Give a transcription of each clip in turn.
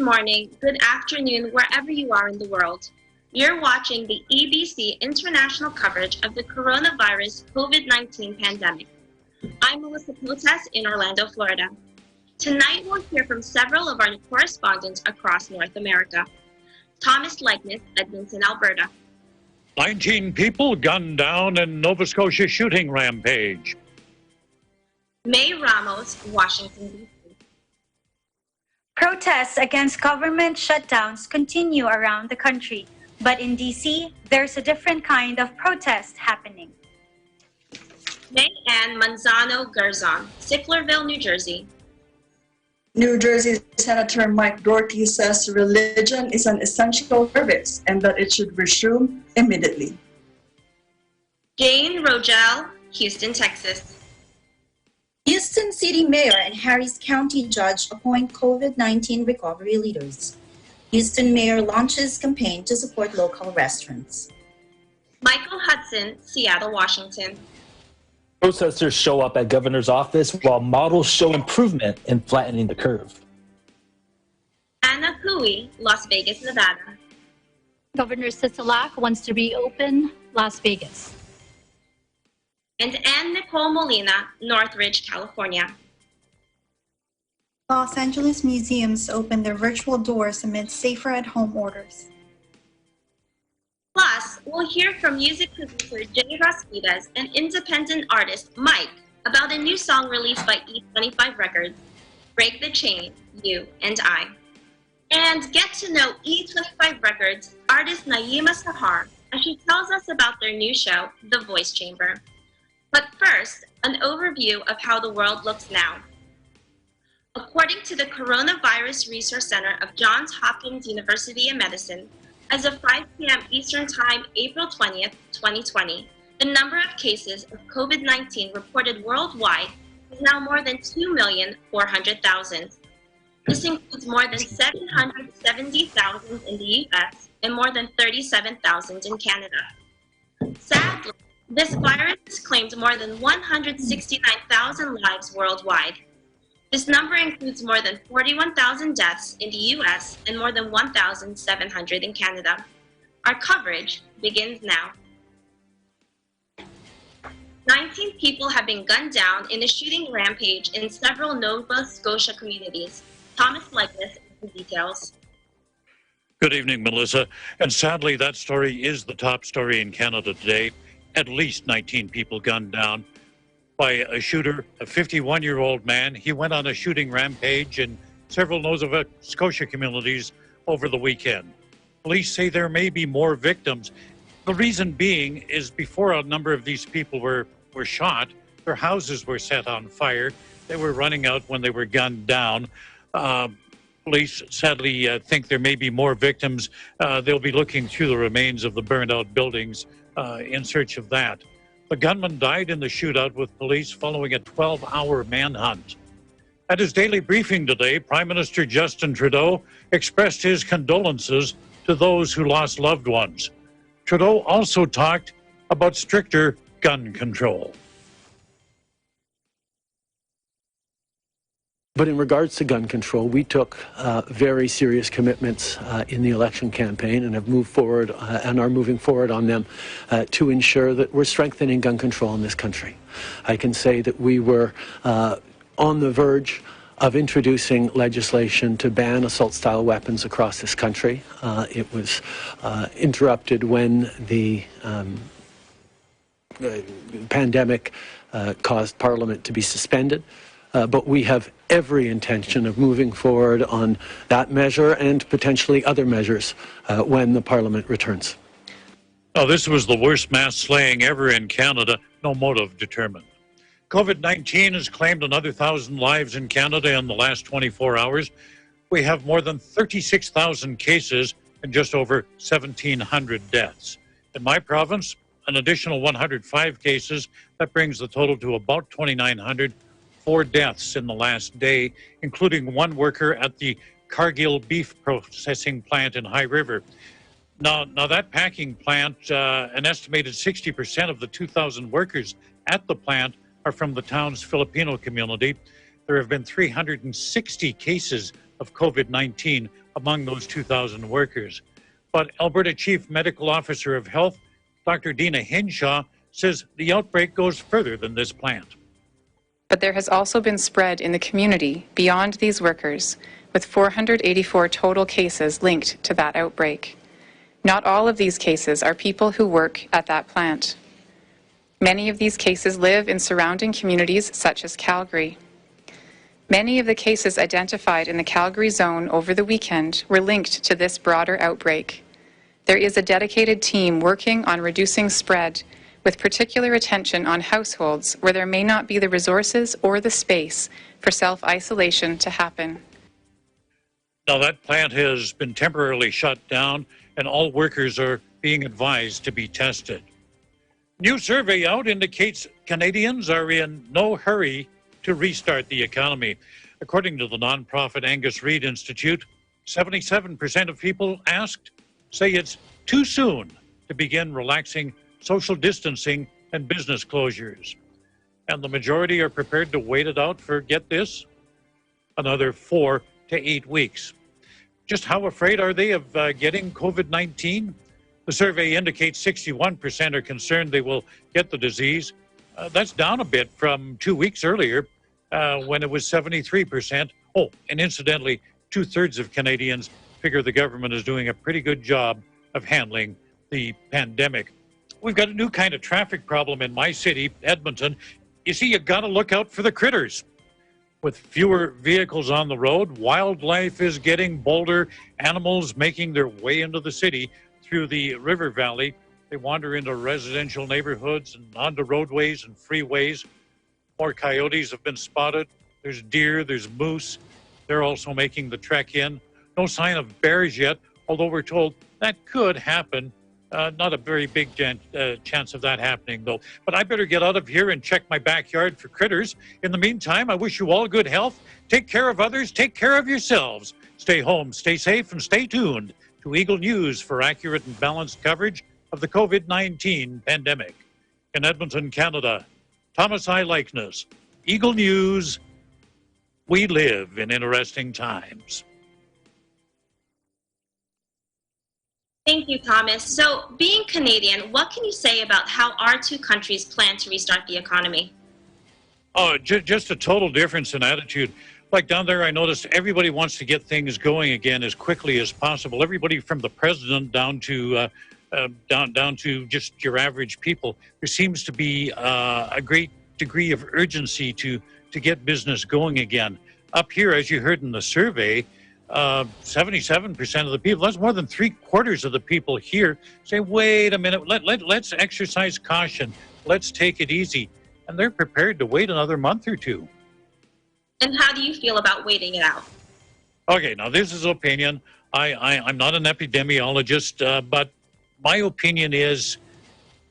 morning, good afternoon, wherever you are in the world. You're watching the ABC international coverage of the coronavirus COVID-19 pandemic. I'm Melissa Potes in Orlando, Florida. Tonight, we'll hear from several of our correspondents across North America. Thomas Likeness, Edmonton, Alberta. 19 people gunned down in Nova Scotia shooting rampage. May Ramos, Washington, D.C. Protests against government shutdowns continue around the country, but in D.C., there's a different kind of protest happening. May Ann Manzano-Garzon, Sicklerville, New Jersey. New Jersey Senator Mike Doherty says religion is an essential service and that it should resume immediately. Jane Rogel, Houston, Texas. Houston City Mayor and Harris County Judge appoint COVID-19 recovery leaders. Houston Mayor launches campaign to support local restaurants. Michael Hudson, Seattle, Washington. Protesters show up at governor's office while models show improvement in flattening the curve. Anna Hui, Las Vegas, Nevada. Governor Sisolak wants to reopen Las Vegas. And Ann Nicole Molina, Northridge, California. Los Angeles museums open their virtual doors amid safer at-home orders. Plus, we'll hear from music producer Jay Rasquitas and independent artist Mike about a new song released by E25 Records, Break the Chain, You and I. And get to know E25 Records artist Naima Sahar as she tells us about their new show, The Voice Chamber. But first, an overview of how the world looks now. According to the Coronavirus Resource Center of Johns Hopkins University of Medicine, as of 5 p.m. Eastern Time, April 20th, 2020, the number of cases of COVID-19 reported worldwide is now more than 2,400,000. This includes more than 770,000 in the U.S. and more than 37,000 in Canada. Sadly, this virus has claimed more than 169,000 lives worldwide. This number includes more than 41,000 deaths in the U.S. and more than 1,700 in Canada. Our coverage begins now. 19 people have been gunned down in a shooting rampage in several Nova Scotia communities. Thomas Likeness with the details. Good evening, Melissa. And sadly, that story is the top story in Canada today. At least 19 people gunned down by a shooter, a 51-year-old man. He went on a shooting rampage in several Nova Scotia communities over the weekend. Police say there may be more victims. The reason being is before a number of these people were shot, their houses were set on fire. They were running out when they were gunned down. Police sadly think there may be more victims. They'll be looking through the remains of the burned out buildings in search of that. The gunman died in the shootout with police following a 12-hour manhunt. At his daily briefing today, Prime Minister Justin Trudeau expressed his condolences to those who lost loved ones. Trudeau also talked about stricter gun control. But in regards to gun control, we took very serious commitments in the election campaign and have moved forward and are moving forward on them to ensure that we're strengthening gun control in this country. I can say that we were on the verge of introducing legislation to ban assault-style weapons across this country. It was interrupted when the pandemic caused Parliament to be suspended. But we have every intention of moving forward on that measure and potentially other measures when the Parliament returns. Oh, this was the worst mass slaying ever in Canada, no motive determined. COVID-19 has claimed another 1,000 lives in Canada in the last 24 hours. We have more than 36,000 cases and just over 1,700 deaths. In my province, an additional 105 cases. That brings the total to about 2,900. 4 deaths in the last day, including one worker at the Cargill beef processing plant in High River. Now that packing plant, an estimated 60% of the 2,000 workers at the plant are from the town's Filipino community. There have been 360 cases of COVID-19 among those 2,000 workers. But Alberta Chief Medical Officer of Health, Dr. Dina Hinshaw, says the outbreak goes further than this plant. But there has also been spread in the community beyond these workers, with 484 total cases linked to that outbreak. Not all of these cases are people who work at that plant. Many of these cases live in surrounding communities such as Calgary. Many of the cases identified in the Calgary zone over the weekend were linked to this broader outbreak. There is a dedicated team working on reducing spread, with particular attention on households where there may not be the resources or the space for self-isolation to happen. Now, that plant has been temporarily shut down, and all workers are being advised to be tested. New survey out indicates Canadians are in no hurry to restart the economy. According to the nonprofit Angus Reid Institute, 77% of people asked say it's too soon to begin relaxing social distancing and business closures. And the majority are prepared to wait it out for, get this, another 4 to 8 weeks. Just how afraid are they of getting COVID-19? The survey indicates 61% are concerned they will get the disease. That's down a bit from 2 weeks earlier when it was 73%. Oh, and incidentally, 2/3 of Canadians figure the government is doing a pretty good job of handling the pandemic. We've got a new kind of traffic problem in my city, Edmonton. You see, you got to look out for the critters. With fewer vehicles on the road, wildlife is getting bolder, animals making their way into the city through the river valley. They wander into residential neighborhoods and onto roadways and freeways. More coyotes have been spotted. There's deer, there's moose. They're also making the trek in. No sign of bears yet, although we're told that could happen. Not a very big chance of that happening, though. But I better get out of here and check my backyard for critters. In the meantime, I wish you all good health. Take care of others. Take care of yourselves. Stay home, stay safe, and stay tuned to Eagle News for accurate and balanced coverage of the COVID-19 pandemic. In Edmonton, Canada, Thomas I. Likeness, Eagle News. We live in interesting times. Thank you, Thomas. So, being Canadian, what can you say about how our two countries plan to restart the economy? Oh, just a total difference in attitude. Like down there, I noticed everybody wants to get things going again as quickly as possible. Everybody from the president down to down to just your average people. There seems to be a great degree of urgency to get business going again. Up here, as you heard in the survey, 77% of the people, that's more than 3/4 of the people here, say, wait a minute, let's exercise caution. Let's take it easy. And they're prepared to wait another month or two. And how do you feel about waiting it out? Okay, now this is opinion. I'm not an epidemiologist, but my opinion is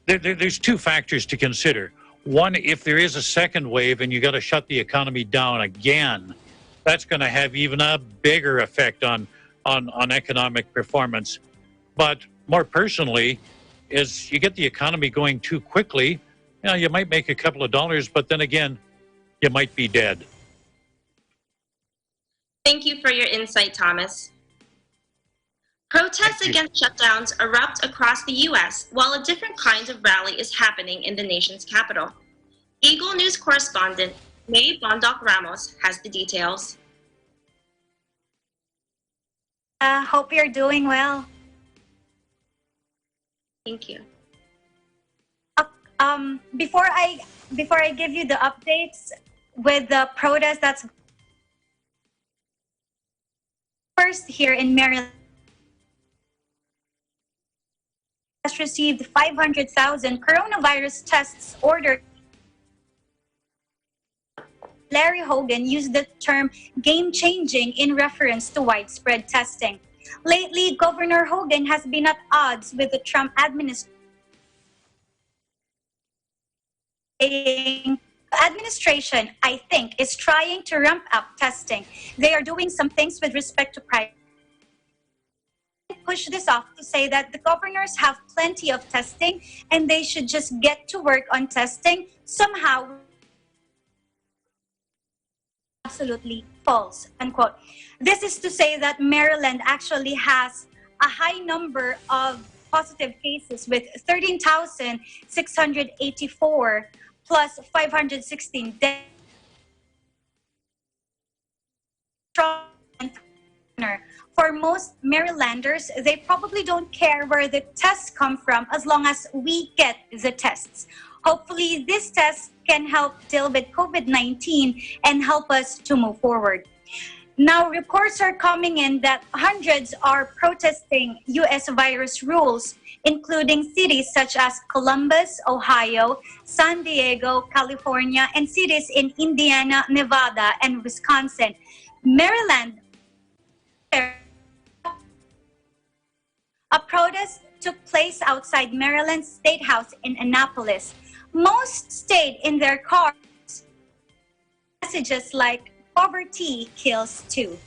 there's two factors to consider. One, if there is a second wave and you got to shut the economy down again, that's going to have even a bigger effect on economic performance. But more personally, is you get the economy going too quickly, you might make a couple of dollars, but then again, you might be dead. Thank you for your insight, Thomas. Protests against shutdowns erupt across the U.S. while a different kind of rally is happening in the nation's capital. Eagle News correspondent May Bondoc Ramos has the details. Hope you're doing well. Thank you. Before I give you the updates with the protest that's first here in Maryland, has received 500,000 coronavirus tests ordered. Larry Hogan used the term game-changing in reference to widespread testing. Lately, Governor Hogan has been at odds with the Trump administration. Administration, I think, is trying to ramp up testing. They are doing some things with respect to private. Push this off to say that the governors have plenty of testing and they should just get to work on testing somehow. Absolutely false, unquote. This is to say that Maryland actually has a high number of positive cases with 13,684 plus 516 deaths. For most Marylanders, they probably don't care where the tests come from as long as we get the tests. Hopefully, this test can help deal with COVID-19 and help us to move forward. Now, reports are coming in that hundreds are protesting U.S. virus rules, including cities such as Columbus, Ohio, San Diego, California, and cities in Indiana, Nevada, and Wisconsin. Maryland, a protest took place outside Maryland State House in Annapolis. Most stayed in their cars. Messages like poverty kills too.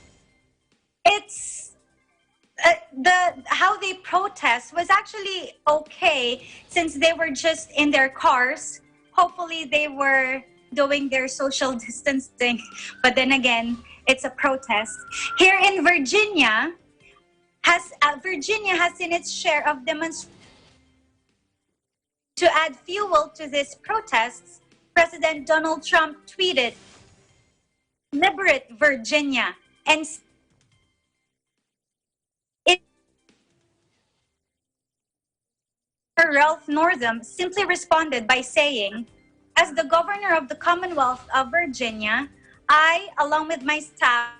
It's how they protest was actually okay since they were just in their cars. Hopefully they were doing their social distancing, but then again, it's a protest. Here in Virginia has seen its share of demonstrations. To add fuel to these protests, President Donald Trump tweeted, "Liberate Virginia," and Ralph Northam simply responded by saying, "As the governor of the Commonwealth of Virginia, I, along with my staff,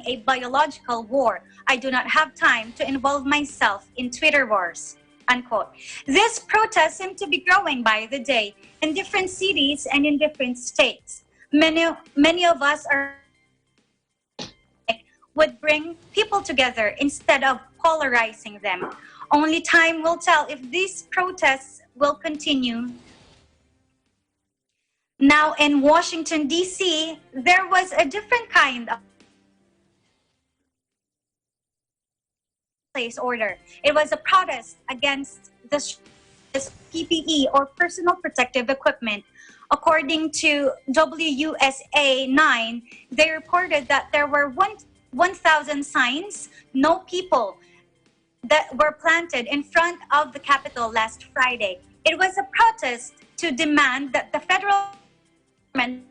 a biological war. I do not have time to involve myself in Twitter wars," unquote. This protest seemed to be growing by the day in different cities and in different states. Many of us would bring people together instead of polarizing them. Only time will tell if these protests will continue. Now in Washington, D.C., there was a different kind of place order. It was a protest against this PPE or personal protective equipment. According to WUSA 9, they reported that there were 1,000 signs, no people, that were planted in front of the Capitol last Friday. It was a protest to demand that the federal government,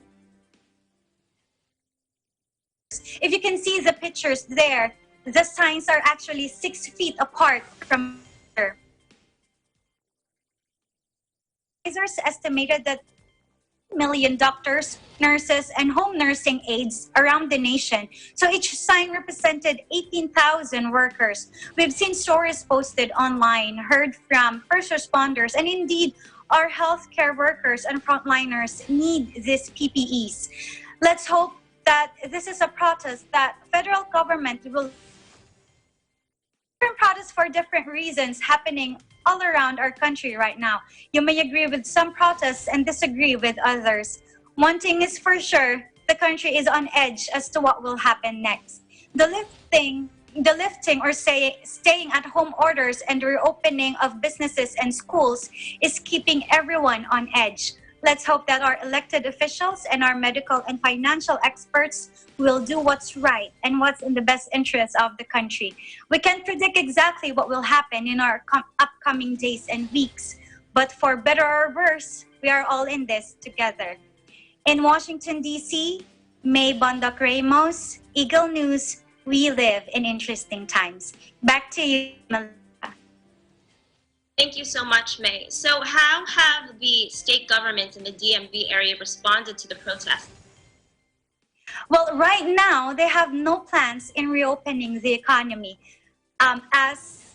if you can see the pictures there, the signs are actually 6 feet apart from each other. Advisors estimated that million doctors, nurses, and home nursing aides around the nation. So each sign represented 18,000 workers. We've seen stories posted online, heard from first responders, and indeed our healthcare workers and frontliners need these PPEs. Let's hope that this is a protest that federal government will protests for different reasons happening all around our country right now. You may agree with some protests and disagree with others. One thing is for sure, the country is on edge as to what will happen next. The lifting or staying at home orders and the reopening of businesses and schools is keeping everyone on edge. Let's hope that our elected officials and our medical and financial experts will do what's right and what's in the best interest of the country. We can't predict exactly what will happen in our upcoming days and weeks, but for better or worse, we are all in this together. In Washington, D.C., May Bondoc Ramos, Eagle News, we live in interesting times. Back to you, Melissa. Thank you so much, May. So how have the state governments in the DMV area responded to the protest? Well, right now, they have no plans in reopening the economy. As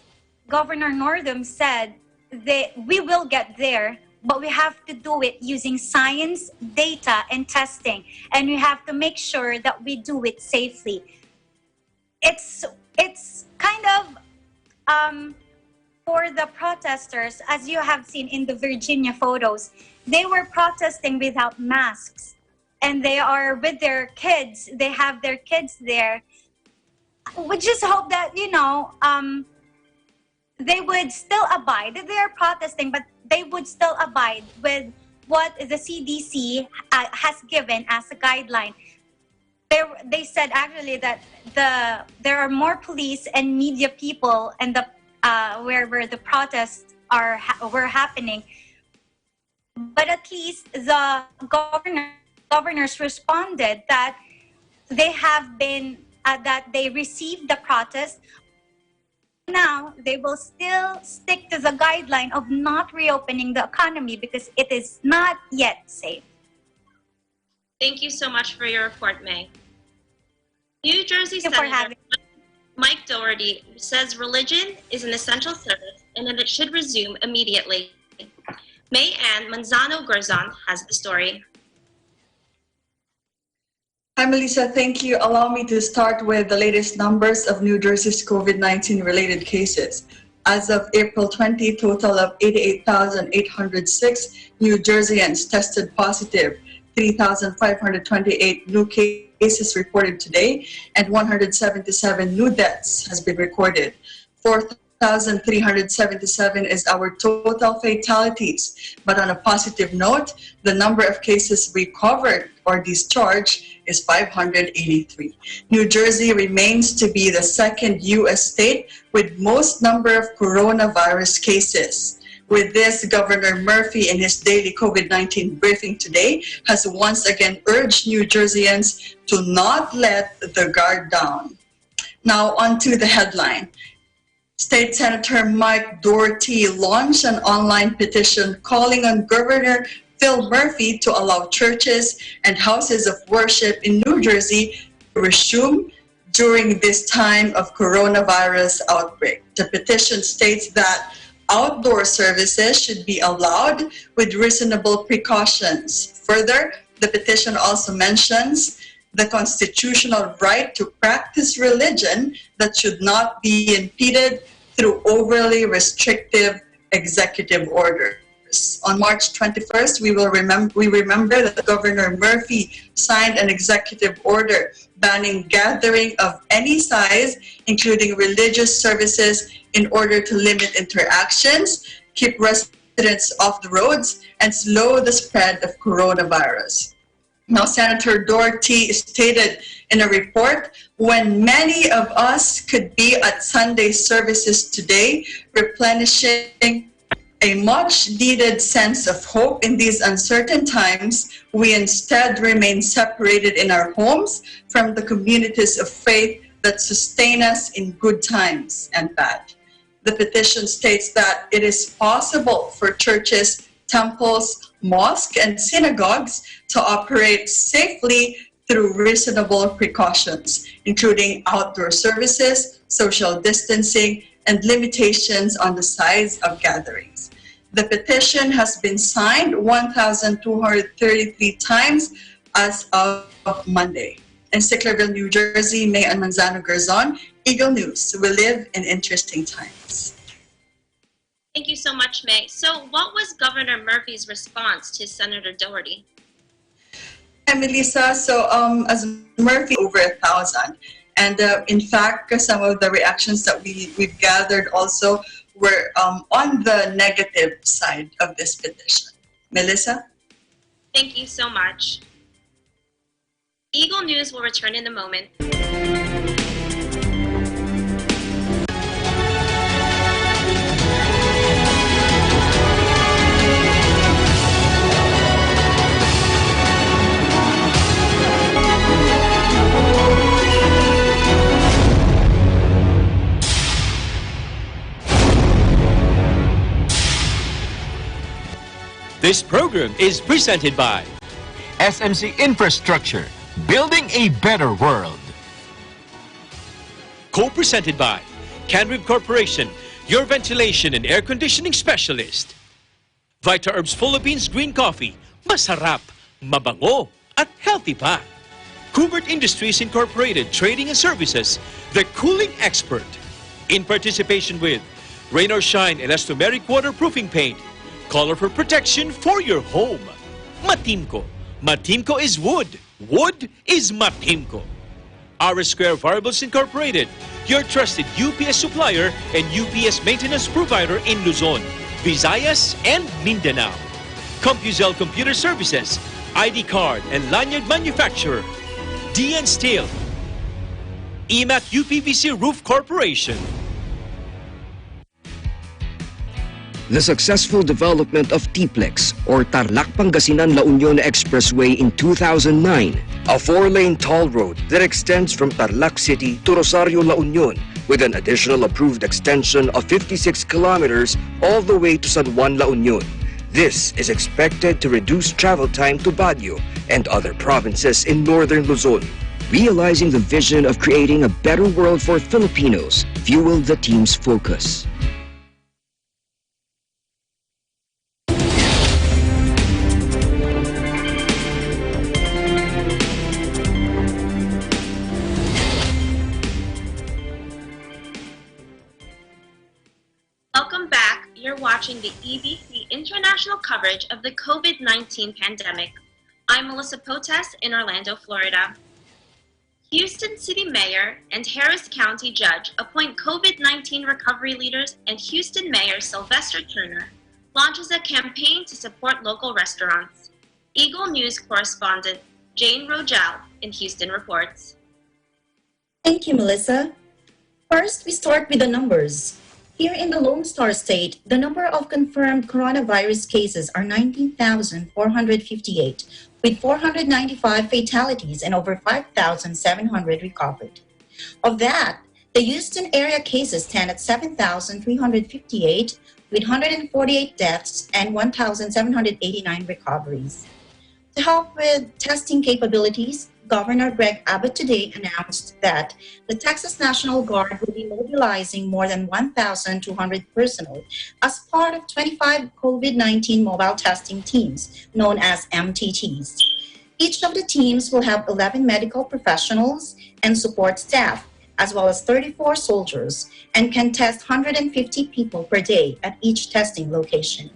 Governor Northam said, we will get there, but we have to do it using science, data, and testing. And we have to make sure that we do it safely. It's kind of... for the protesters, as you have seen in the Virginia photos, they were protesting without masks. And they are with their kids. They have their kids there. We just hope that, they would still abide. They are protesting, but they would still abide with what the CDC has given as a guideline. they said actually that there are more police and media people and where the protests were happening. But at least the governors responded that they have been that they received the protest. Now they will still stick to the guideline of not reopening the economy because it is not yet safe. Thank you so much for your report, May. New Jersey Thank you for Senator having Mike Doherty says religion is an essential service and that it should resume immediately. May Ann Manzano-Garzon has the story. Hi, Melissa. Thank you. Allow me to start with the latest numbers of New Jersey's COVID-19 related cases. As of April 20, total of 88,806 New Jerseyans tested positive, 3,528 new cases reported today, and 177 new deaths has been recorded. 4,377 is our total fatalities. But on a positive note, the number of cases recovered or discharged is 583. New Jersey remains to be the second U.S. state with most number of coronavirus cases. With this, Governor Murphy in his daily COVID-19 briefing today has once again urged New Jerseyans to not let the guard down. Now on to the headline. State Senator Mike Doherty launched an online petition calling on Governor Phil Murphy to allow churches and houses of worship in New Jersey to resume during this time of coronavirus outbreak. The petition states that outdoor services should be allowed with reasonable precautions. Further, the petition also mentions the constitutional right to practice religion that should not be impeded through overly restrictive executive orders. On March 21st, we remember that Governor Murphy signed an executive order banning gathering of any size, including religious services, in order to limit interactions, keep residents off the roads, and slow the spread of coronavirus. Now, Senator Doherty stated in a report, when many of us could be at Sunday services today, replenishing a much-needed sense of hope in these uncertain times, we instead remain separated in our homes from the communities of faith that sustain us in good times and bad. The petition states that it is possible for churches, temples, mosques, and synagogues to operate safely through reasonable precautions, including outdoor services, social distancing, and limitations on the size of gatherings. The petition has been signed 1,233 times as of Monday. In Sicklerville, New Jersey, May Ann Manzano-Garzon, Eagle News. We live in interesting times. Thank you so much, May. So what was Governor Murphy's response to Senator Doherty? Hi, Melissa. So as Murphy, over 1,000. And in fact, some of the reactions that we've gathered also were on the negative side of this petition. Melissa? Thank you so much. Eagle News will return in a moment. This program is presented by SMC Infrastructure, building a better world. Co-presented by Canrib Corporation, your ventilation and air conditioning specialist. Vita Herbs Philippines Green Coffee, masarap, mabango, at healthy pa. Kubert Industries Incorporated, Trading and Services, the cooling expert. In participation with Rain or Shine Elastomeric Waterproofing Paint, color for protection for your home. Matimco. Matimco is wood. Wood is Matimco. R Square Variables Incorporated, your trusted UPS supplier and UPS maintenance provider in Luzon, Visayas, and Mindanao. CompuZell Computer Services, ID card and lanyard manufacturer. DN Steel, EMAT UPVC Roof Corporation. The successful development of TPLEX, or Tarlac-Pangasinan-La Union Expressway in 2009, a 4-lane toll road that extends from Tarlac City to Rosario, La Union, with an additional approved extension of 56 kilometers all the way to San Juan, La Union. This is expected to reduce travel time to Baguio and other provinces in northern Luzon. Realizing the vision of creating a better world for Filipinos fueled the team's focus. Welcome back. You're watching the EBC international coverage of the COVID-19 pandemic. I'm Melissa Potes in Orlando, Florida. Houston City Mayor and Harris County Judge appoint COVID-19 recovery leaders, and Houston Mayor Sylvester Turner launches a campaign to support local restaurants. Eagle News correspondent Jane Rogel in Houston reports. Thank you, Melissa. First, we start with the numbers. Here in the Lone Star State, the number of confirmed coronavirus cases are 19,458, with 495 fatalities and over 5,700 recovered. Of that, the Houston area cases stand at 7,358, with 148 deaths and 1,789 recoveries. To help with testing capabilities, Governor Greg Abbott today announced that the Texas National Guard will be mobilizing more than 1,200 personnel as part of 25 COVID-19 mobile testing teams, known as MTTs. Each of the teams will have 11 medical professionals and support staff, as well as 34 soldiers, and can test 150 people per day at each testing location.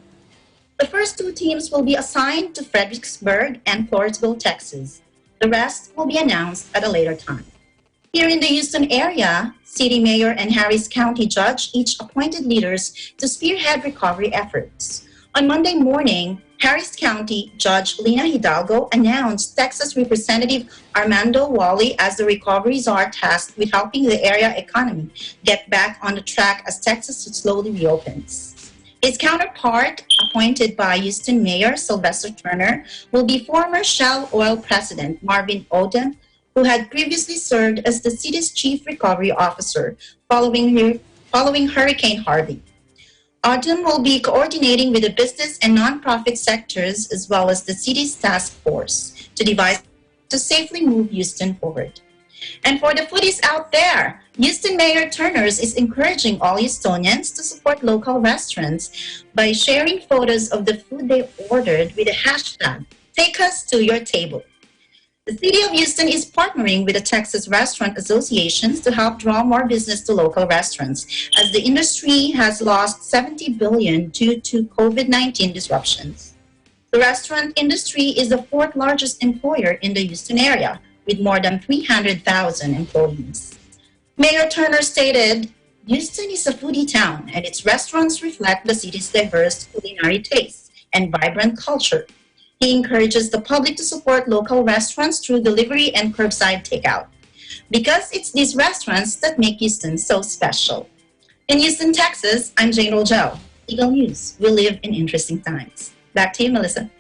The first two teams will be assigned to Fredericksburg and Floresville, Texas. The rest will be announced at a later time. Here in the Houston area, City Mayor and Harris County Judge each appointed leaders to spearhead recovery efforts. On Monday morning, Harris County Judge Lina Hidalgo announced Texas Representative Armando Wally as the recovery czar tasked with helping the area economy get back on the track as Texas slowly reopens. His counterpart, appointed by Houston Mayor Sylvester Turner, will be former Shell Oil President Marvin Odom, who had previously served as the city's chief recovery officer following Hurricane Harvey. Odom will be coordinating with the business and nonprofit sectors as well as the city's task force to safely move Houston forward. And for the foodies out there, Houston Mayor Turners is encouraging all Houstonians to support local restaurants by sharing photos of the food they ordered with the hashtag #TakeUsToYourTable. The City of Houston is partnering with the Texas Restaurant Associations to help draw more business to local restaurants, as the industry has lost $70 billion due to COVID-19 disruptions. The restaurant industry is the fourth largest employer in the Houston area, with more than 300,000 employees. Mayor Turner stated, "Houston is a foodie town, and its restaurants reflect the city's diverse culinary tastes and vibrant culture." He encourages the public to support local restaurants through delivery and curbside takeout, because it's these restaurants that make Houston so special. In Houston, Texas, I'm Jane Rogel, Eagle News. We live in interesting times. Back to you, Melissa.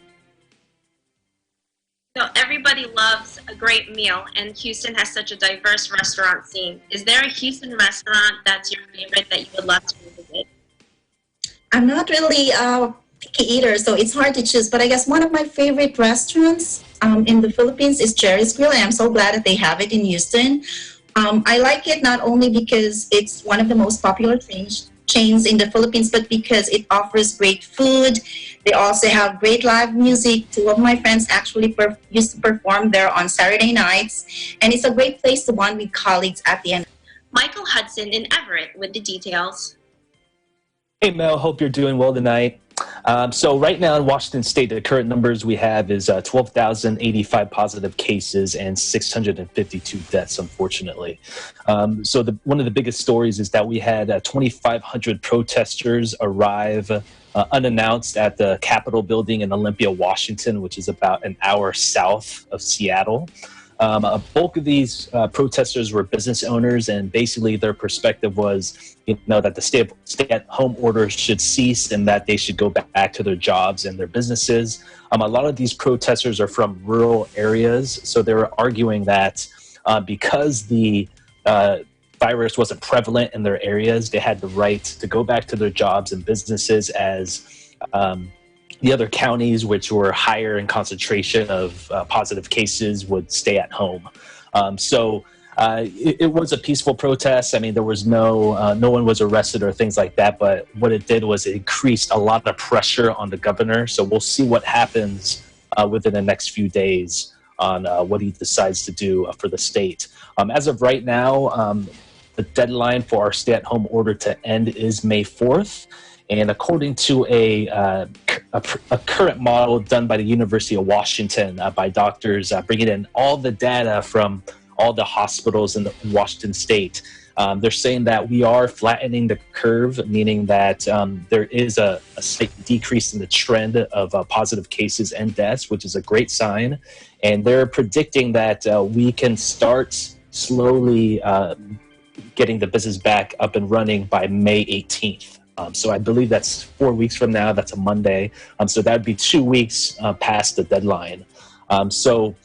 So everybody loves a great meal, and Houston has such a diverse restaurant scene. Is there a Houston restaurant that's your favorite that you would love to visit? I'm not really a picky eater, so it's hard to choose, but I guess one of my favorite restaurants in the Philippines is Jerry's Grill, and I'm so glad that they have it in Houston. I like it not only because it's one of the most popular chains in the Philippines, but because it offers great food. They also have great live music. Two of my friends actually used to perform there on Saturday nights, and it's a great place to bond with colleagues at the end. Michael Hudson in Everett with the details. Hey Mel, hope you're doing well tonight. So right now in Washington State, the current numbers we have is 12,085 positive cases and 652 deaths, unfortunately. So one of the biggest stories is that we had 2,500 protesters arrive unannounced at the Capitol building in Olympia, Washington, which is about an hour south of Seattle. A bulk of these protesters were business owners, and basically their perspective was, that the stay-at-home order should cease and that they should go back to their jobs and their businesses. A lot of these protesters are from rural areas, so they were arguing that because the virus wasn't prevalent in their areas, they had the right to go back to their jobs and businesses as the other counties, which were higher in concentration of positive cases, would stay at home. It was a peaceful protest. I mean, there was no one was arrested or things like that, but what it did was it increased a lot of pressure on the governor. So we'll see what happens within the next few days on what he decides to do for the state. As of right now, the deadline for our stay-at-home order to end is May 4th. And according to a current model done by the University of Washington by doctors bringing in all the data from all the hospitals in Washington state, they're saying that we are flattening the curve, meaning that there is a slight decrease in the trend of positive cases and deaths, which is a great sign. And they're predicting that we can start slowly getting the business back up and running by May 18th. So I believe that's 4 weeks from now. That's a Monday. So that would be 2 weeks past the deadline. So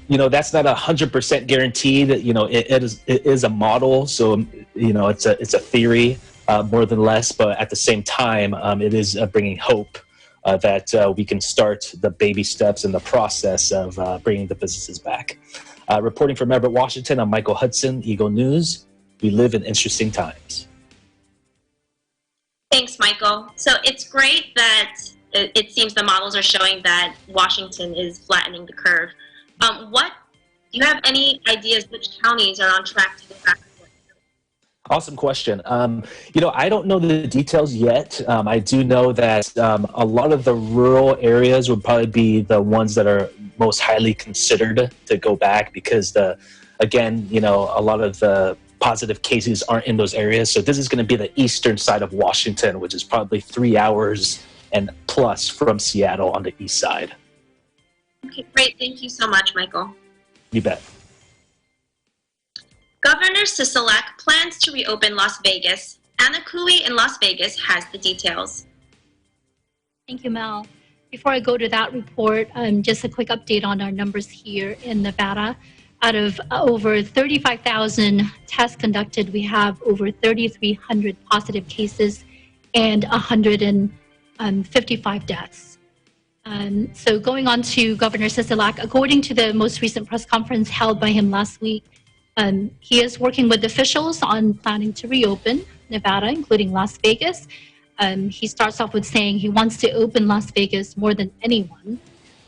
that's not 100% guaranteed. It is a model. So, it's a theory more than less. But at the same time, it is bringing hope that we can start the baby steps in the process of bringing the businesses back. Reporting from Everett, Washington, I'm Michael Hudson, Eagle News. We live in interesting times. Thanks, Michael. So it's great that it seems the models are showing that Washington is flattening the curve. Do you have any ideas which counties are on track to get back to work? Awesome question. I don't know the details yet. I do know that a lot of the rural areas would probably be the ones that are most highly considered to go back because a lot of the positive cases aren't in those areas. So this is going to be the eastern side of Washington, which is probably 3 hours and plus from Seattle on the east side. Okay, great. Thank you so much, Michael. You bet. Governor Sisolak plans to reopen Las Vegas. Anna Cooey in Las Vegas has the details. Thank you, Mel. Before I go to that report, just a quick update on our numbers here in Nevada. Out of over 35,000 tests conducted, we have over 3,300 positive cases and 155 deaths. So going on to Governor Sisolak, according to the most recent press conference held by him last week, he is working with officials on planning to reopen Nevada, including Las Vegas. He starts off with saying he wants to open Las Vegas more than anyone,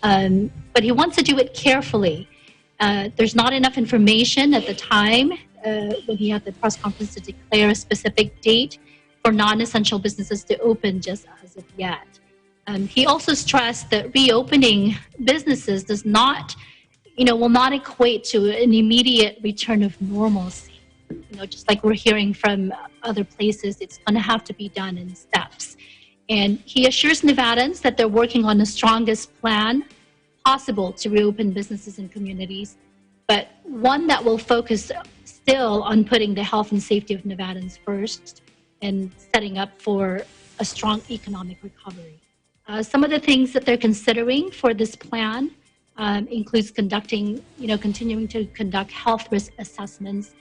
but he wants to do it carefully. There's not enough information at the time when he had the press conference to declare a specific date for non-essential businesses to open just as of yet. He also stressed that reopening businesses does not, will not equate to an immediate return of normalcy. Just like we're hearing from other places, it's going to have to be done in steps. And he assures Nevadans that they're working on the strongest plan possible to reopen businesses and communities, but one that will focus still on putting the health and safety of Nevadans first and setting up for a strong economic recovery. Some of the things that they're considering for this plan includes continuing to conduct health risk assessments,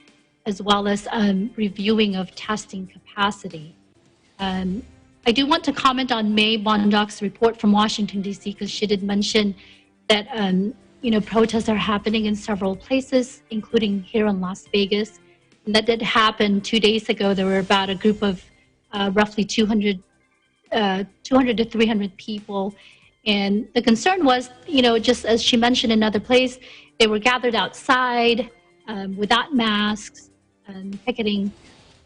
as well as reviewing of testing capacity. I do want to comment on May Bondok's report from Washington, D.C., because she did mention that protests are happening in several places, including here in Las Vegas. And that did happen 2 days ago. There were about a group of roughly 200 to 300 people. And the concern was, just as she mentioned in another place, they were gathered outside without masks, picketing.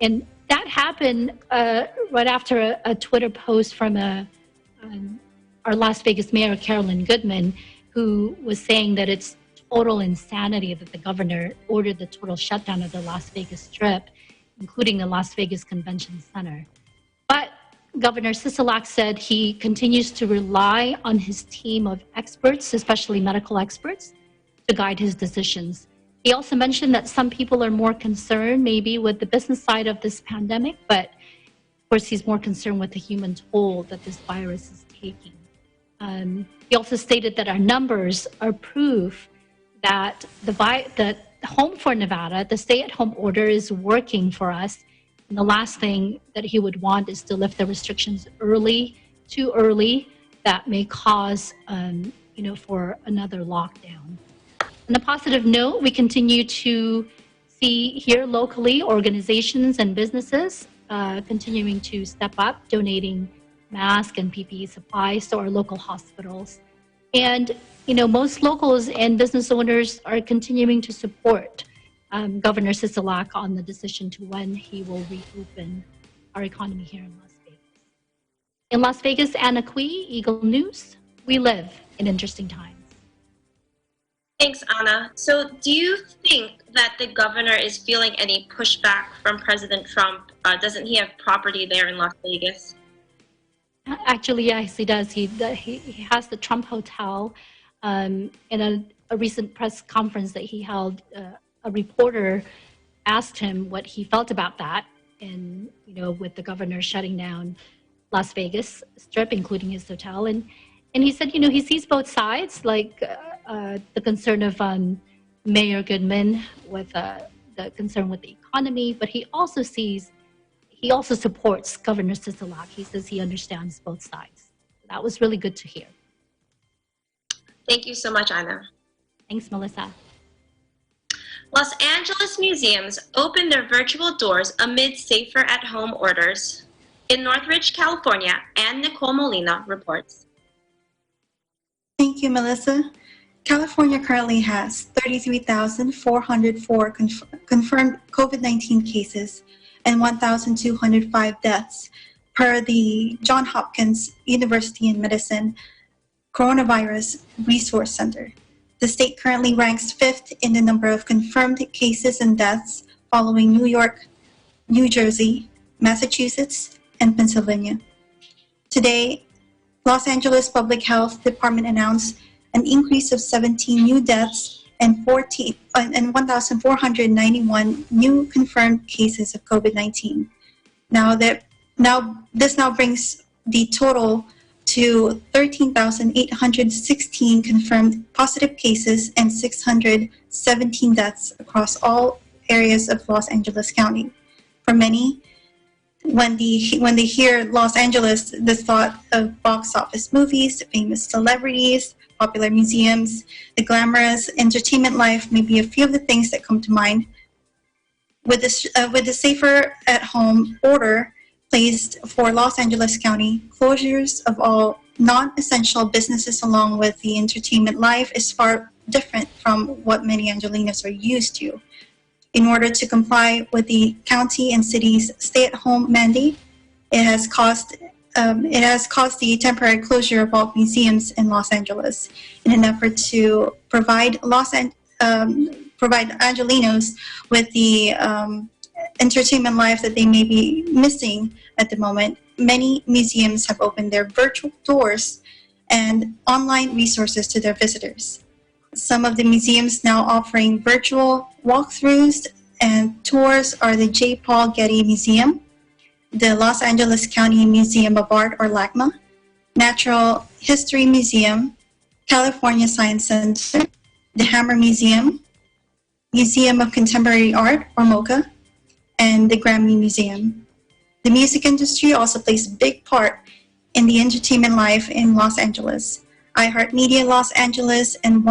And that happened right after a Twitter post from our Las Vegas mayor, Carolyn Goodman, who was saying that it's total insanity that the governor ordered the total shutdown of the Las Vegas Strip, including the Las Vegas Convention Center. But Governor Sisolak said he continues to rely on his team of experts, especially medical experts, to guide his decisions. He also mentioned that some people are more concerned maybe with the business side of this pandemic, but of course he's more concerned with the human toll that this virus is taking. He also stated that our numbers are proof that the Home for Nevada, the stay-at-home order, is working for us. And the last thing that he would want is to lift the restrictions too early, that may cause, for another lockdown. On a positive note, we continue to see here locally organizations and businesses continuing to step up, donating masks and PPE supplies to our local hospitals. And, most locals and business owners are continuing to support Governor Sisolak on the decision to when he will reopen our economy here in Las Vegas. In Las Vegas, Anna Cui, Eagle News. We live in interesting times. Thanks, Anna. So do you think that the governor is feeling any pushback from President Trump? Doesn't he have property there in Las Vegas? Actually, yes, he does. He has the Trump Hotel. In a recent press conference that he held, a reporter asked him what he felt about that, and with the governor shutting down Las Vegas Strip, including his hotel, and he said, he sees both sides, like the concern of Mayor Goodman with the concern with the economy, but he also supports Governor Sisolak. He says he understands both sides. That was really good to hear. Thank you so much, Anna. Thanks, Melissa. Los Angeles museums opened their virtual doors amid safer at-home orders. In Northridge, California, Ann Nicole Molina reports. Thank you, Melissa. California currently has 33,404 confirmed COVID-19 cases and 1,205 deaths per the Johns Hopkins University in Medicine Coronavirus Resource Center. The state currently ranks 5th in the number of confirmed cases and deaths, following New York, New Jersey, Massachusetts, and Pennsylvania. Today, Los Angeles Public Health Department announced an increase of 17 new deaths and 1,491 new confirmed cases of COVID-19. This brings the total to 13,816 confirmed positive cases and 617 deaths across all areas of Los Angeles County. For many, when they hear Los Angeles, the thought of box office movies, famous celebrities, popular museums, the glamorous entertainment life may be a few of the things that come to mind. With the safer at home order placed for Los Angeles County, closures of all non-essential businesses along with the entertainment life is far different from what many Angelinos are used to. In order to comply with the county and city's stay-at-home mandate, it has caused the temporary closure of all museums in Los Angeles in an effort to provide Angelinos with the entertainment life that they may be missing at the moment. Many museums have opened their virtual doors and online resources to their visitors. Some of the museums now offering virtual walkthroughs and tours are the J. Paul Getty Museum, the Los Angeles County Museum of Art, or LACMA, Natural History Museum, California Science Center, the Hammer Museum, Museum of Contemporary Art, or MoCA, and the Grammy Museum. The music industry also plays a big part in the entertainment life in Los Angeles. iHeartMedia Los Angeles and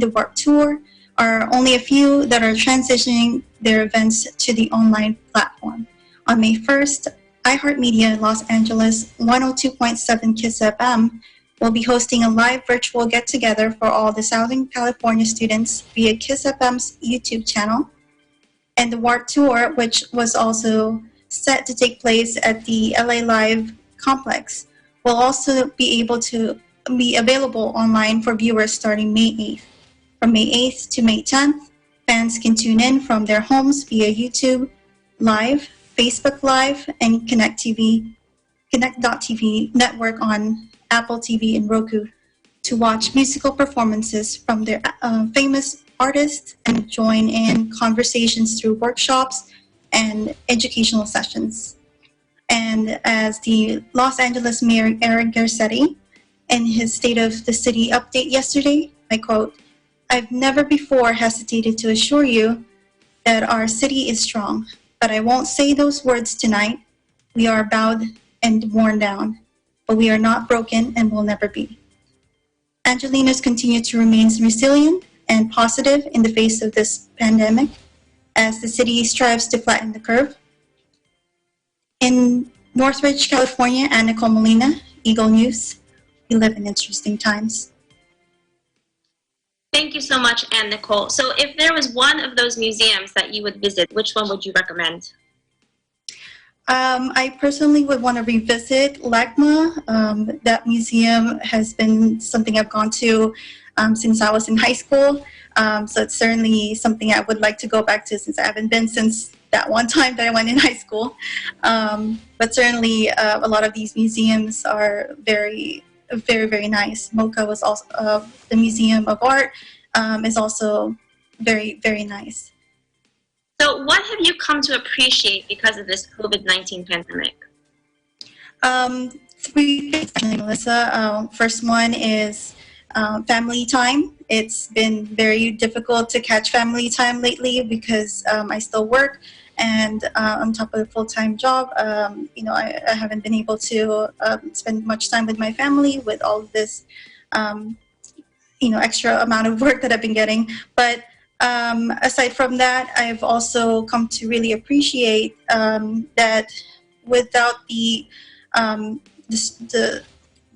the Warped Tour are only a few that are transitioning their events to the online platform. On May 1st, iHeartMedia Los Angeles 102.7 KISS FM will be hosting a live virtual get-together for all the Southern California students via KISS FM's YouTube channel. And the Warped Tour, which was also set to take place at the LA Live complex, will also be available online for viewers starting May 8th. From May 8th to May 10th, fans can tune in from their homes via YouTube Live, Facebook Live, and Connect.TV network on Apple TV and Roku to watch musical performances from their famous artists and join in conversations through workshops and educational sessions. And as the Los Angeles Mayor Eric Garcetti, in his State of the City update yesterday, I quote, "I've never before hesitated to assure you that our city is strong, but I won't say those words tonight. We are bowed and worn down, but we are not broken and will never be." Angelinos continue to remain resilient and positive in the face of this pandemic as the city strives to flatten the curve. In Northridge, California, Anna Molina, Eagle News. We live in interesting times. Thank you so much, Anne Nicole. So if there was one of those museums that you would visit, which one would you recommend? I personally would want to revisit LACMA. That museum has been something I've gone to since I was in high school. So it's certainly something I would like to go back to since I haven't been since that one time that I went in high school. But certainly a lot of these museums are very, very nice. MoCA was also, the Museum of Art is also very, very nice. So what have you come to appreciate because of this COVID-19 pandemic? Three things, Melissa. First one is family time. It's been very difficult to catch family time lately because I still work, and on top of a full-time job, I haven't been able to spend much time with my family with all of this, extra amount of work that I've been getting. But aside from that, I've also come to really appreciate that without the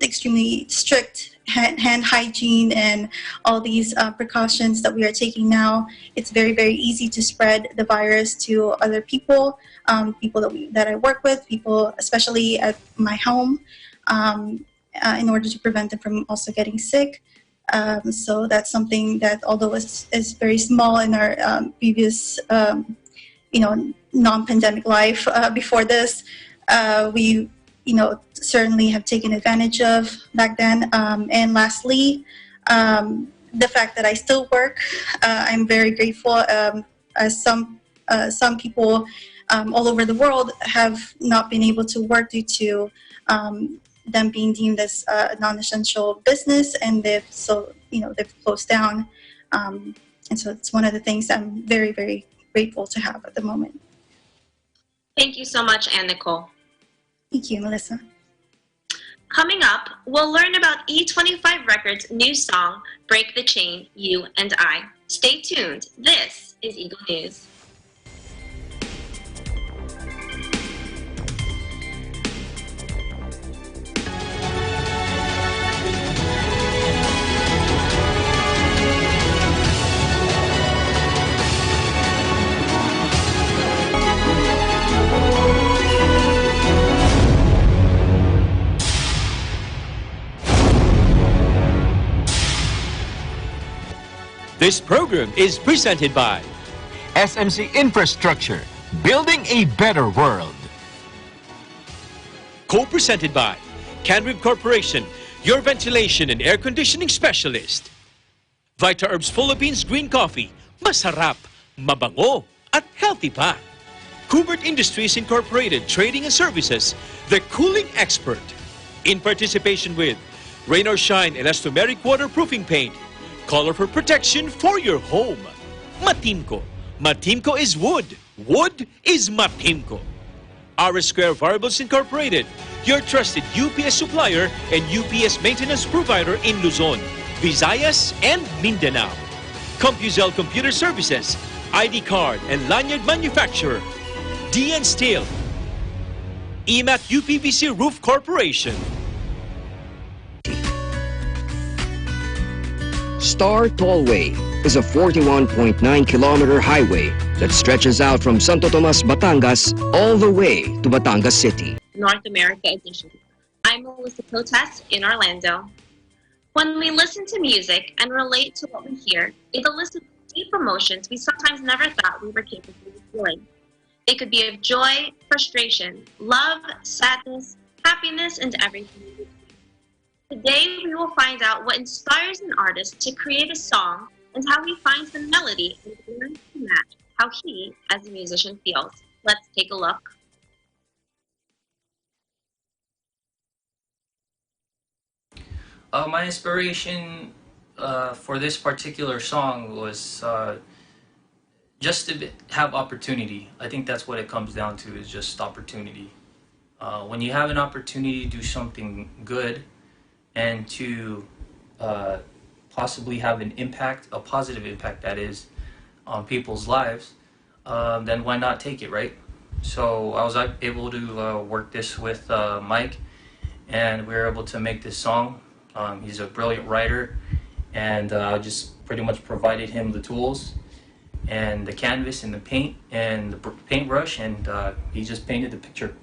extremely strict hand hygiene and all these precautions that we are taking now, it's very, very easy to spread the virus to other people, people that I work with, people especially at my home, in order to prevent them from also getting sick. So that's something that, although is very small in our previous, non-pandemic life before this, we certainly have taken advantage of back then. And lastly, the fact that I still work, I'm very grateful. As some people all over the world have not been able to work due to them being deemed as a non-essential business, and they've closed down. And so it's one of the things I'm very, very grateful to have at the moment. Thank you so much, Anne Nicole. Thank you, Melissa. Coming up, we'll learn about E25 Records' new song, Break the Chain, You and I. Stay tuned. This is Eagle News. This program is presented by SMC Infrastructure, building a better world. Co-presented by Canrib Corporation, your ventilation and air conditioning specialist. Vita Herbs Philippines Green Coffee, masarap, mabango, at healthy pa. Kubert Industries Incorporated, Trading and Services, the cooling expert. In participation with Rain or Shine Elastomeric Waterproofing Paint, color for protection for your home. Matimco. Matimco is wood. Wood is Matimco. R Square Variables Incorporated, your trusted UPS supplier and UPS maintenance provider in Luzon, Visayas, and Mindanao. CompuZell Computer Services, ID card and lanyard manufacturer. DN Steel. EMAT UPVC Roof Corporation. Star Tollway is a 41.9-kilometer highway that stretches out from Santo Tomas, Batangas, all the way to Batangas City. North America Edition. I'm Melissa Potas in Orlando. When we listen to music and relate to what we hear, it elicits deep emotions we sometimes never thought we were capable of feeling. They could be of joy, frustration, love, sadness, happiness, and everything in between. Today, we will find out what inspires an artist to create a song and how he finds the melody and learns to match how he, as a musician, feels. Let's take a look. My inspiration for this particular song was just to have opportunity. I think that's what it comes down to, is just opportunity. When you have an opportunity to do something good and to possibly have an impact, a positive impact that is, on people's lives, then why not take it, right? So I was able to work this with Mike, and we were able to make this song. He's a brilliant writer, and I just pretty much provided him the tools and the canvas and the paint and the paintbrush, and he just painted the picture.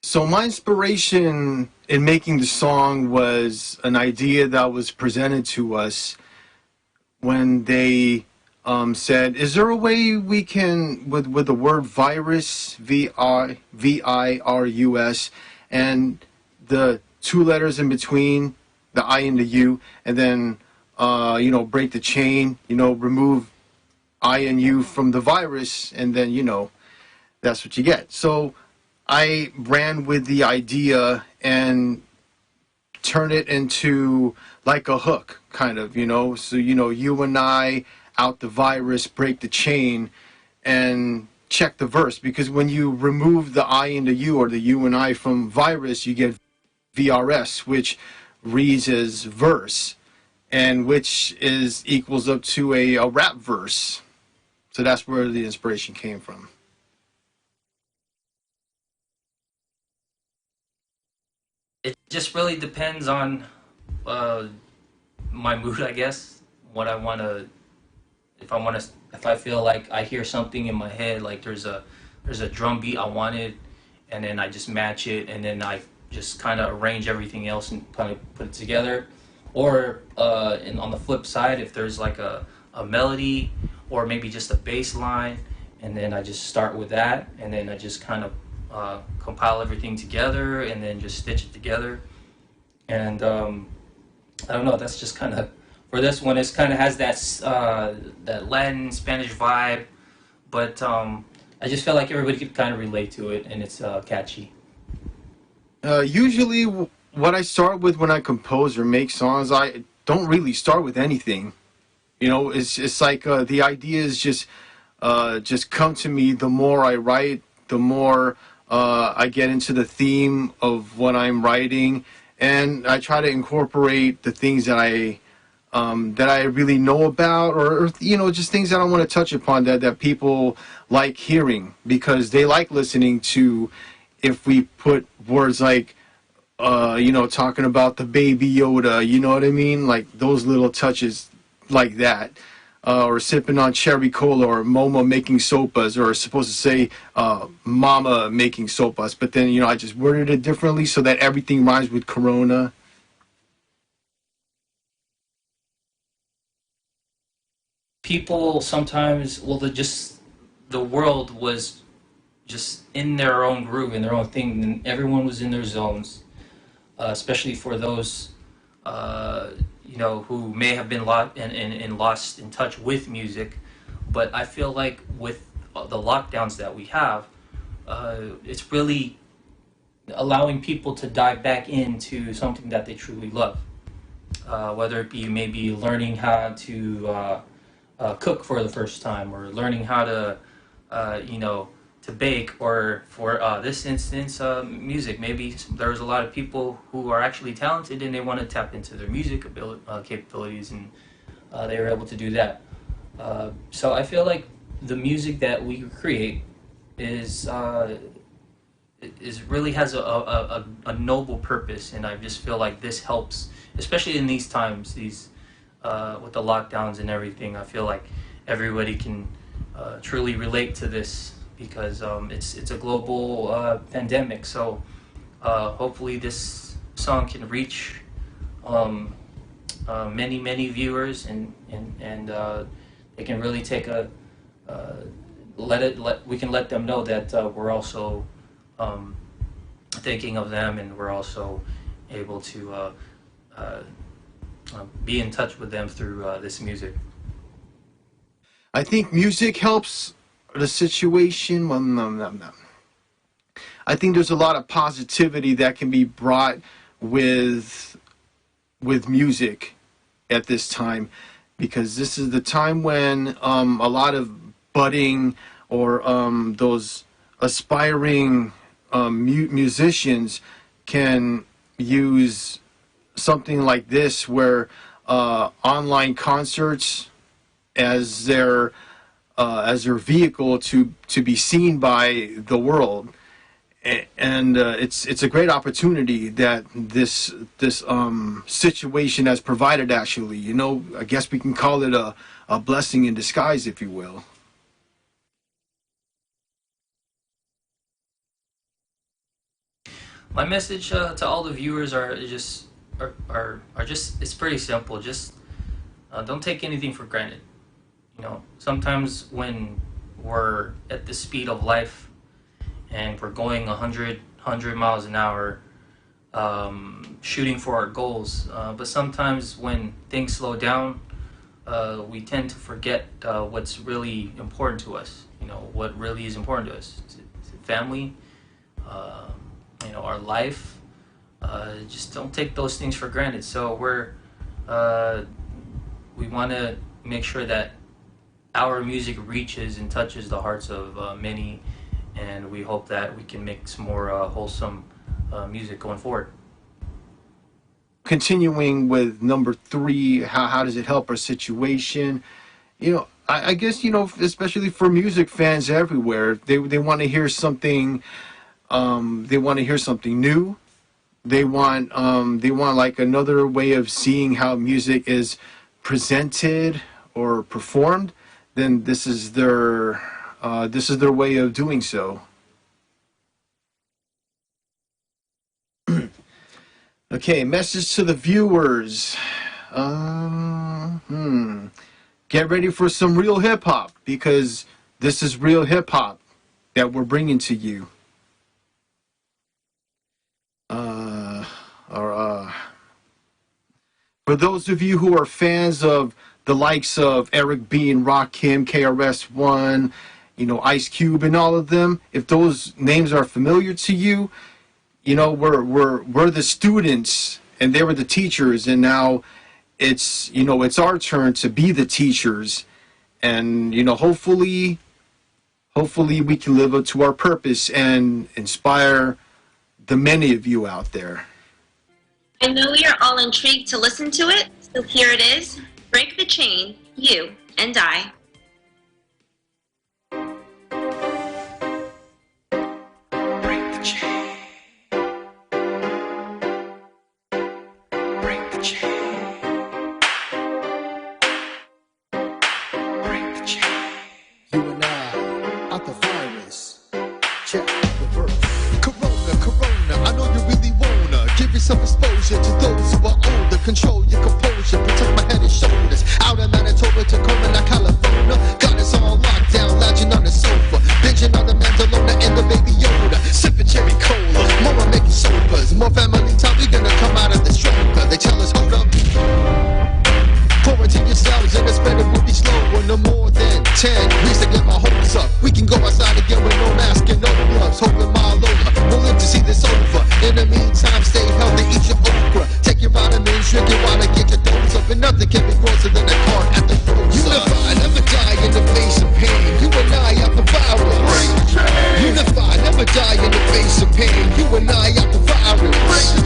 So my inspiration in making the song was an idea that was presented to us when they said, is there a way we can, with the word virus, V-I-R-U-S, and the two letters in between, the I and the U, and then, break the chain, remove I and U from the virus, and then, that's what you get. So I ran with the idea and turned it into like a hook, kind of, So, you and I, out the virus, break the chain, and check the verse. Because when you remove the I and the U, or the U and I from virus, you get VRS, which reads as verse, and which equals up to a rap verse. So that's where the inspiration came from. It just really depends on my mood, I guess. What I want to, if I feel like I hear something in my head, like there's a drum beat I wanted, and then I just match it, and then I just kind of arrange everything else and kind of put it together. Or and on the flip side, if there's like a melody or maybe just a bass line, and then I just start with that, and then I just kind of compile everything together and then just stitch it together. And I don't know, that's just kind of, for this one, it kind of has that Latin, Spanish vibe, but I just felt like everybody could kind of relate to it, and it's catchy. Usually what I start with when I compose or make songs, I don't really start with anything. It's like the ideas just come to me. The more I write, the more I get into the theme of what I'm writing, and I try to incorporate the things that I really know about, or just things that I want to touch upon that people like hearing, because they like listening to, if we put words like talking about the baby Yoda, you know what I mean, like those little touches like that. Or sipping on cherry cola, or Momo making sopas, or supposed to say Mama making sopas, but then I just worded it differently so that everything rhymes with Corona. People sometimes, the world was just in their own groove, in their own thing, and everyone was in their zones, especially for those who may have been lost in touch with music. But I feel like with the lockdowns that we have, it's really allowing people to dive back into something that they truly love. Whether it be maybe learning how to cook for the first time, or learning how to, to bake, or for this instance, music. Maybe there's a lot of people who are actually talented and they want to tap into their music capabilities, and they were able to do that. So I feel like the music that we create is really has a noble purpose, and I just feel like this helps, especially in these times, with the lockdowns and everything. I feel like everybody can truly relate to this, because it's a global pandemic. So hopefully this song can reach many viewers, and they can really take we can let them know that we're also thinking of them, and we're also able to be in touch with them through this music. I think music helps the situation. Well, no. I think there's a lot of positivity that can be brought with music at this time, because this is the time when a lot of budding or those aspiring musicians can use something like this, where online concerts as their vehicle to be seen by the world. And it's a great opportunity that this situation has provided. Actually, you know, I guess we can call it a blessing in disguise, if you will. My message to all the viewers are just it's pretty simple. Just don't take anything for granted. You know, sometimes when we're at the speed of life and we're going 100 miles an hour, shooting for our goals, but sometimes when things slow down, we tend to forget what's really important to us. You know, what really is important to us: family, you know, our life. Just don't take those things for granted. So we want to make sure that our music reaches and touches the hearts of many, and we hope that we can make some more wholesome music going forward. Continuing with number 3, how does it help our situation? You know, I guess, you know, especially for music fans everywhere, they want to hear something. They want to hear something new. They want like another way of seeing how music is presented or performed. Then this is their way of doing so. Okay, message to the viewers. Get ready for some real hip hop, because this is real hip hop that we're bringing to you. For those of you who are fans of the likes of Eric B and Rakim, KRS-One, you know, Ice Cube and all of them, if those names are familiar to you, you know, we're the students and they were the teachers, and now it's, you know, it's our turn to be the teachers, and, you know, hopefully we can live up to our purpose and inspire the many of you out there. I know we are all intrigued to listen to it, so here it is. Break the Chain, You and I. Break the chain. Break the chain. Break the chain. You and I, out the virus. Check the verse. Corona, I know you really wanna give yourself exposure to those who are older. Control your composure, protect my head and shoulders. Out of Manitoba, Tacoma, not California. Got us all locked down, lounging on the sofa, binging on the Mandalona and the Baby Yoda, sipping cherry cola. More I'm making sobers, more family time. We gonna come out of this stronger. They tell us, hold up, quarantine yourselves and the spread will be slower. No more than 10 weeks to get my hopes up. We can go outside again with no mask and no gloves. Hoping my Lola will live to see this over. In the meantime, stay healthy, eat your okra, take your vitamins, drink your water, get your dose up, and nothing can be closer than a car at the grocer. Unify, never die in the face of pain. You and I out the virus. Unify, never die in the face of pain. You and I out the virus.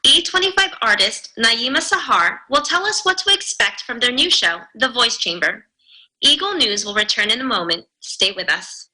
E25 artist Naima Sahar will tell us what to expect from their new show, The Voice Chamber. Eagle News will return in a moment. Stay with us.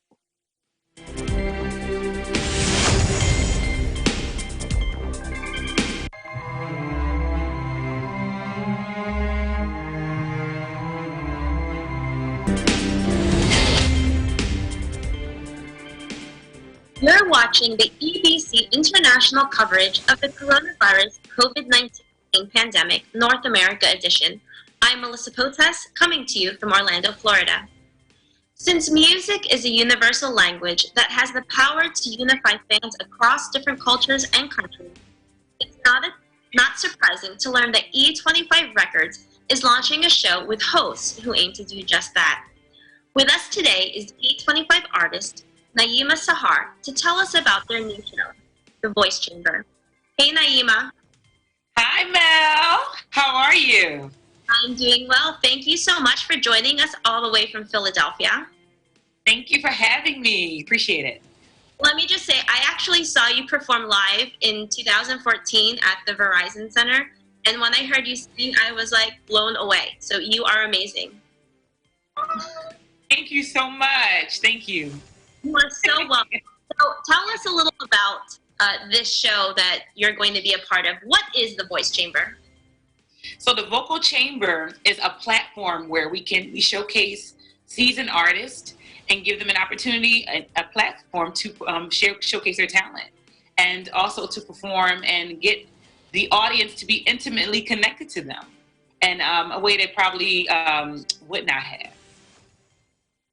You're watching the EBC international coverage of the coronavirus COVID-19 pandemic North America edition. I'm Melissa Potes, coming to you from Orlando, Florida. Since music is a universal language that has the power to unify fans across different cultures and countries, it's not surprising to learn that E25 Records is launching a show with hosts who aim to do just that. With us today is E25 artist Naima Sahar to tell us about their new show, The Voice Chamber. Hey Naima. Hi Mel, how are you? I'm doing well. Thank you so much for joining us all the way from Philadelphia. Thank you for having me. Appreciate it. Let me just say, I actually saw you perform live in 2014 at the Verizon Center. And when I heard you sing, I was like blown away. So you are amazing. Thank you so much. Thank you. You are so welcome. So tell us a little about this show that you're going to be a part of. What is the Voice Chamber? So the Vocal Chamber is a platform where we showcase seasoned artists and give them an opportunity, a platform to showcase their talent, and also to perform and get the audience to be intimately connected to them in a way they probably would not have.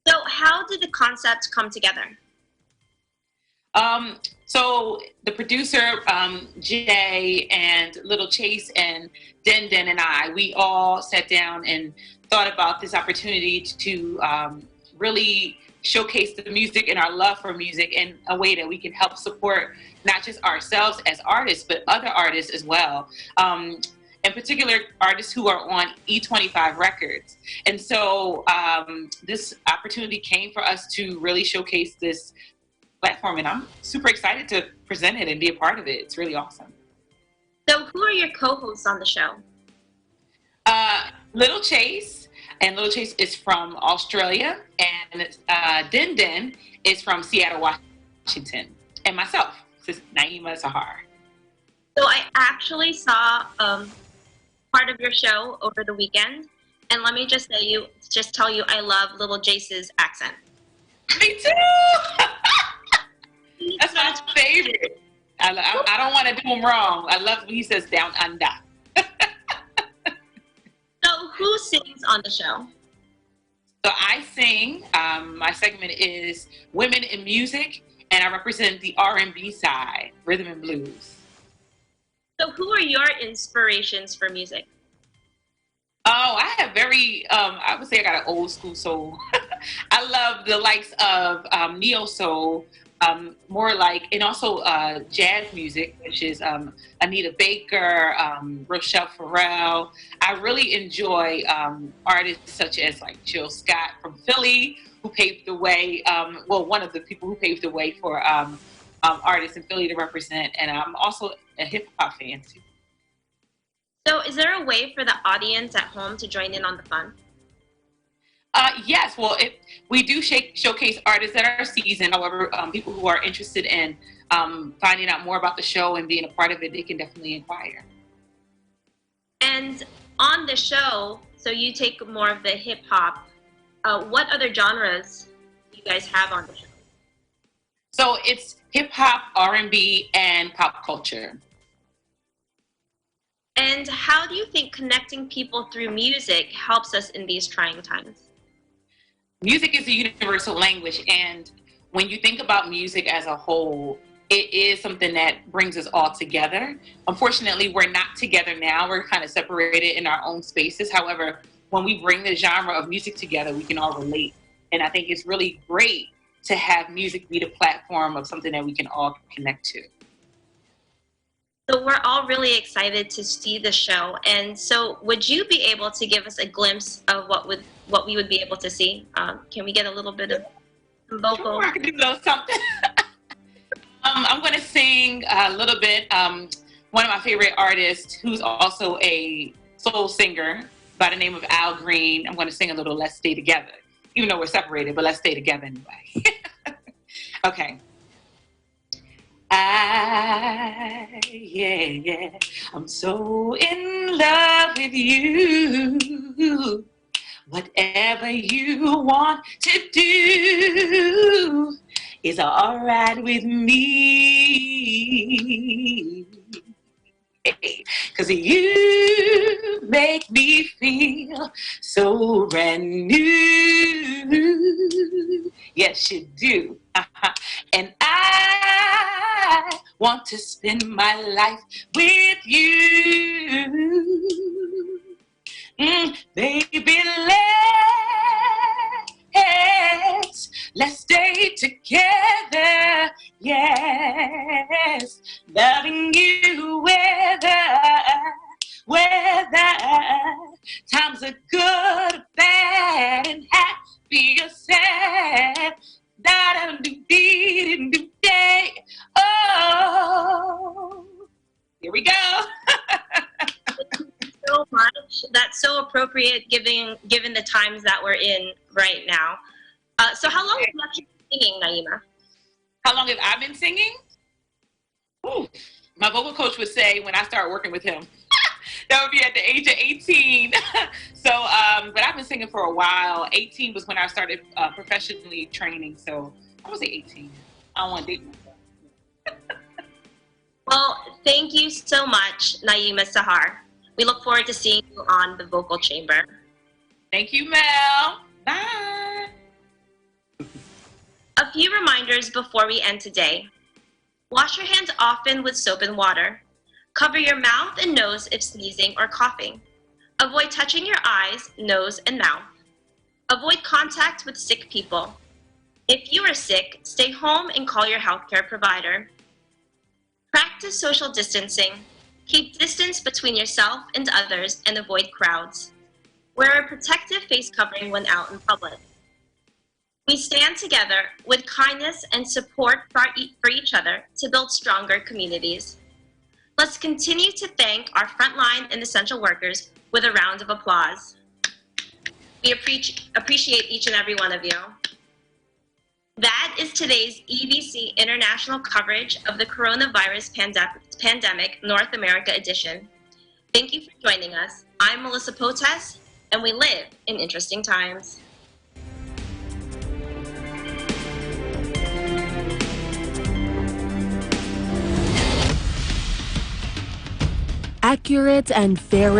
So how did the concept come together? So the producer, Jay and Little Chase and Den and I, we all sat down and thought about this opportunity to really showcase the music and our love for music in a way that we can help support not just ourselves as artists, but other artists as well. In particular, artists who are on E25 Records. And so this opportunity came for us to really showcase this platform, and I'm super excited to present it and be a part of it. It's really awesome. So who are your co-hosts on the show? Little Chase, and Little Chase is from Australia, and Den is from Seattle, Washington, and myself, this is Naima Sahar. So I actually saw part of your show over the weekend, and let me just tell you, I love Little Jace's accent. Me too. That's my favorite. I don't want to do him wrong. I love when he says down under. So who sings on the show? So I sing. My segment is Women in Music, and I represent the R&B side, rhythm and blues. So who are your inspirations for music? Oh, I have I would say I got an old school soul. I love the likes of neo soul, more like, and also jazz music, which is Anita Baker, Rochelle Farrell. I really enjoy artists such as like Jill Scott from Philly, who paved the way, one of the people who paved the way for artists in Philly to represent. And I'm also a hip hop fan too. So is there a way for the audience at home to join in on the fun? Yes, well, we do showcase artists that are seasoned. However, people who are interested in finding out more about the show and being a part of it, they can definitely inquire. And on the show, so you take more of the hip hop. What other genres do you guys have on the show? So it's hip hop, R&B, and pop culture. And how do you think connecting people through music helps us in these trying times? Music is a universal language, and when you think about music as a whole, it is something that brings us all together. Unfortunately, we're not together now. We're kind of separated in our own spaces. However, when we bring the genre of music together, we can all relate. And I think it's really great to have music be the platform of something that we can all connect to. So we're all really excited to see the show. And so would you be able to give us a glimpse of what we would be able to see? Can we get a little bit of vocal? Sure, I can do a little something. I'm going to sing a little bit. one of my favorite artists who's also a soul singer by the name of Al Green. I'm going to sing a little Let's Stay Together, even though we're separated, but let's stay together anyway. Okay. I'm so in love with you. Whatever you want to do is all right with me. 'Cause you make me feel so brand new. Yes, you do. And I want to spend my life with you. Baby, let's stay together. Yes, loving you whether times are good or bad and happy or sad. Da-da-do-dee-dee-doo-day. Oh, here we go. So much. That's so appropriate given the times that we're in right now. So how long have you actually been singing, Naima? How long have I been singing? Ooh, my vocal coach would say when I started working with him, that would be at the age of 18. So, but I've been singing for a while. 18 was when I started professionally training. So I was 18. I don't want to date myself. Well, thank you so much, Naima Sahar. We look forward to seeing you on the vocal chamber. Thank you, Mel. Bye. A few reminders before we end today. Wash your hands often with soap and water. Cover your mouth and nose if sneezing or coughing. Avoid touching your eyes, nose, and mouth. Avoid contact with sick people. If you are sick, stay home and call your healthcare provider. Practice social distancing. Keep distance between yourself and others and avoid crowds. Wear a protective face covering when out in public. We stand together with kindness and support for each other to build stronger communities. Let's continue to thank our frontline and essential workers with a round of applause. We appreciate each and every one of you. That is today's EBC International coverage of the Coronavirus Pandemic North America edition. Thank you for joining us. I'm Melissa Potes, and we live in interesting times. Accurate and fair